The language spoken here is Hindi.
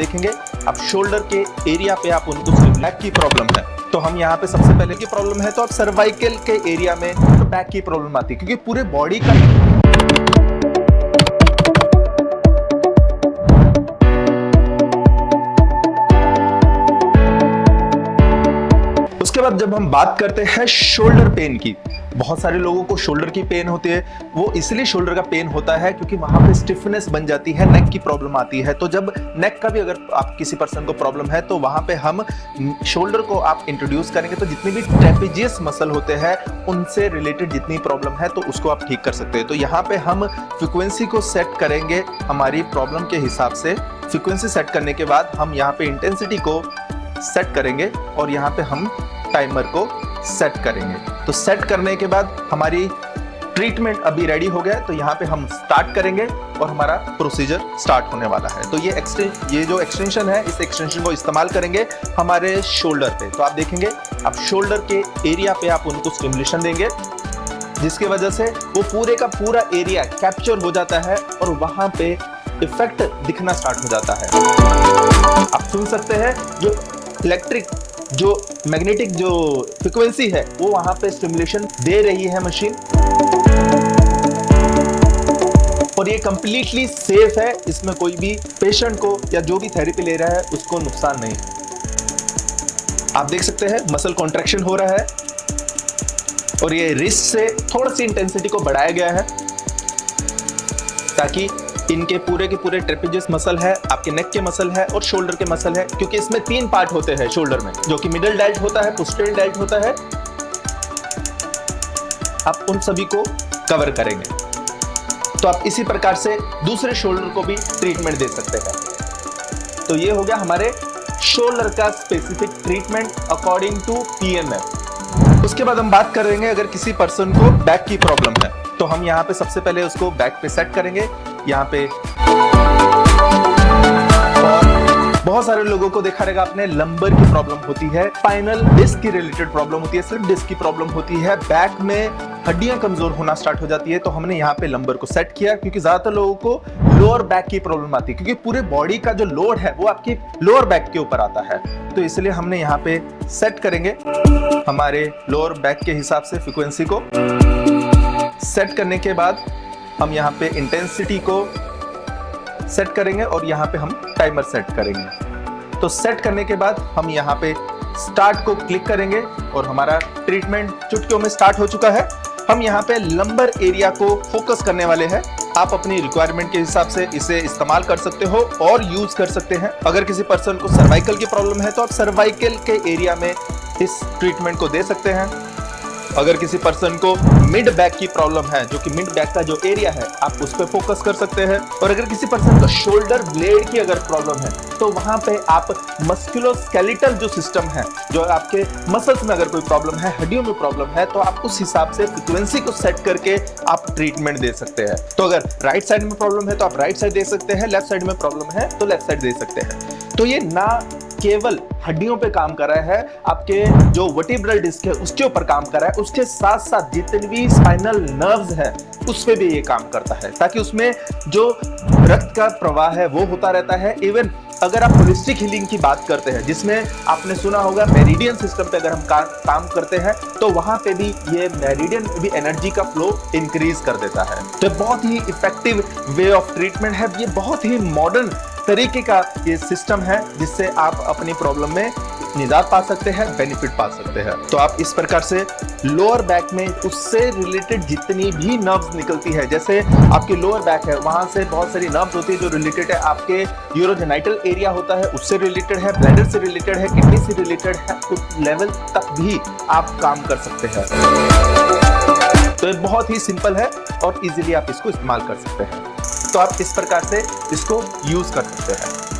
देखेंगे अब शोल्डर के एरिया पे आप उनको बैक की प्रॉब्लम है, तो हम यहाँ पे सबसे पहले की प्रॉब्लम है तो आप सर्वाइकल के एरिया में तो बैक की प्रॉब्लम आती है, क्योंकि पूरे बॉडी का उसके बाद जब हम बात करते हैं शोल्डर पेन की, बहुत सारे लोगों को शोल्डर की पेन होती है। वो इसलिए शोल्डर का पेन होता है क्योंकि वहां पे स्टिफनेस बन जाती है, नेक की प्रॉब्लम आती है। तो जब नेक का भी अगर आप किसी पर्सन को प्रॉब्लम है तो वहां पे हम शोल्डर को आप इंट्रोड्यूस करेंगे तो जितनी भी ट्रेपेजियस मसल होते हैं उनसे रिलेटेड जितनी प्रॉब्लम है तो उसको आप ठीक कर सकते हैं। तो यहाँ पे हम फ्रीक्वेंसी को सेट करेंगे हमारी प्रॉब्लम के हिसाब से। फ्रीक्वेंसी सेट करने के बाद हम यहाँ पे इंटेंसिटी को सेट करेंगे और यहाँ पे हम टाइमर को सेट करेंगे। तो सेट करने के बाद हमारी ट्रीटमेंट अभी रेडी हो गया है, तो यहाँ पे हम स्टार्ट करेंगे और हमारा प्रोसीजर स्टार्ट होने वाला है। तो ये जो एक्सटेंशन है, इस एक्सटेंशन को इस्तेमाल करेंगे हमारे शोल्डर पे। तो आप देखेंगे अब शोल्डर के एरिया पे आप उनको स्टिमुलेशन देंगे, जिसकी वजह से वो पूरे का पूरा एरिया कैप्चर हो जाता है और वहां पे इफेक्ट दिखना स्टार्ट हो जाता है। आप सुन सकते हैं जो इलेक्ट्रिक जो मैग्नेटिक जो फ्रीक्वेंसी है वो वहां पे स्टिमुलेशन दे रही है मशीन, और ये कंप्लीटली सेफ है। इसमें कोई भी पेशेंट को या जो भी थेरेपी ले रहा है उसको नुकसान नहीं है। आप देख सकते हैं मसल कॉन्ट्रैक्शन हो रहा है और ये रिस्ट से थोड़ा सी इंटेंसिटी को बढ़ाया गया है ताकि इनके पूरे के पूरे ट्रेपेजियस मसल है, आपके नेक के मसल है और शोल्डर के मसल है, क्योंकि इसमें 3 पार्ट होते हैं शोल्डर में, जो कि मिडल डेल्ट होता है, पोस्टीरियर डेल्ट होता है। आप उन सभी को कवर करेंगे। तो आप इसी प्रकार से दूसरे शोल्डर को भी ट्रीटमेंट दे सकते हैं। तो ये हो गया हमारे शोल्डर का specific treatment according to PMF. उसके बाद हम बात करेंगे अगर किसी पर्सन को बैक की प्रॉब्लम है तो हम यहाँ पे सबसे पहले उसको बैक पे सेट करेंगे। यहाँ पे बहुत सारे लोगों को देखा रहेगा आपने, लंबर की प्रॉब्लम होती है, स्पाइनल डिस्क की रिलेटेड प्रॉब्लम होती है, स्लिप डिस्क की प्रॉब्लम होती है, बैक में हड्डियां कमजोर होना स्टार्ट हो जाती है। तो हमने यहाँ पे लंबर को सेट किया क्योंकि ज्यादातर लोगों को लोअर बैक की प्रॉब्लम आती है, क्योंकि पूरे बॉडी का जो लोड है वो आपकी लोअर बैक के ऊपर आता है। तो इसलिए हमने यहाँ पे सेट करेंगे हमारे लोअर बैक के हिसाब से फ्रीक्वेंसी को। सेट करने के बाद हम यहाँ पे इंटेंसिटी को सेट करेंगे और यहाँ पे हम टाइमर सेट करेंगे। तो सेट करने के बाद हम यहाँ पे स्टार्ट को क्लिक करेंगे और हमारा ट्रीटमेंट चुटकियों में स्टार्ट हो चुका है। हम यहाँ पे लंबर एरिया को फोकस करने वाले हैं। आप अपनी रिक्वायरमेंट के हिसाब से इसे इस्तेमाल कर सकते हो और यूज कर सकते हैं। अगर किसी पर्सन को सर्वाइकल की प्रॉब्लम है तो आप सर्वाइकल के एरिया में इस ट्रीटमेंट को दे सकते हैं। अगर किसी पर्सन को मिड बैक की प्रॉब्लम है, जो कि मिड बैक का जो एरिया है, आप उस पर फोकस कर सकते हैं। और अगर किसी पर्सन को शोल्डर ब्लेड की अगर प्रॉब्लम है तो वहां पे आप मस्कुलोस्केलेटल जो सिस्टम है, जो आपके मसल्स में अगर कोई प्रॉब्लम है, हड्डियों में प्रॉब्लम है, तो आप उस हिसाब से फ्रीक्वेंसी को सेट करके आप ट्रीटमेंट दे सकते हैं। तो अगर राइट साइड में प्रॉब्लम है तो आप राइट साइड दे सकते हैं, लेफ्ट साइड में प्रॉब्लम है तो लेफ्ट साइड दे सकते हैं। तो ये ना केवल हड्डियों पे काम कर रहा है, आपके जो वर्टिब्रल डिस्क है उसके ऊपर काम कर रहा है, उसके साथ साथ जितने भी स्पाइनल नर्व्स है उस पे भी ये काम करता है, ताकि उसमें जो रक्त का प्रवाह है वो होता रहता है। इवन अगर आप होलिस्टिक हीलिंग की बात करते हैं, जिसमें आपने सुना होगा मेरिडियन सिस्टम पे अगर हम काम करते हैं तो वहां पे भी ये मेरिडियन भी एनर्जी का फ्लो इंक्रीज कर देता है। तो बहुत ही इफेक्टिव वे ऑफ ट्रीटमेंट है, ये बहुत ही मॉडर्न तरीके का ये सिस्टम है जिससे आप अपनी प्रॉब्लम में निजात पा सकते हैं, बेनिफिट पा सकते हैं। तो आप इस प्रकार से लोअर बैक में उससे रिलेटेड जितनी भी नर्व्स निकलती है, जैसे आपकी लोअर बैक है वहां से बहुत सारी नर्व्स होती है जो रिलेटेड है, आपके यूरोजेनाइटल एरिया होता है उससे रिलेटेड है, ब्लैडर से रिलेटेड है, किडनी से रिलेटेड है, उस लेवल तक भी आप काम कर सकते हैं। तो ये बहुत ही सिंपल है और इजीली आप इसको इस्तेमाल कर सकते हैं। तो आप इस प्रकार से इसको यूज कर सकते हैं।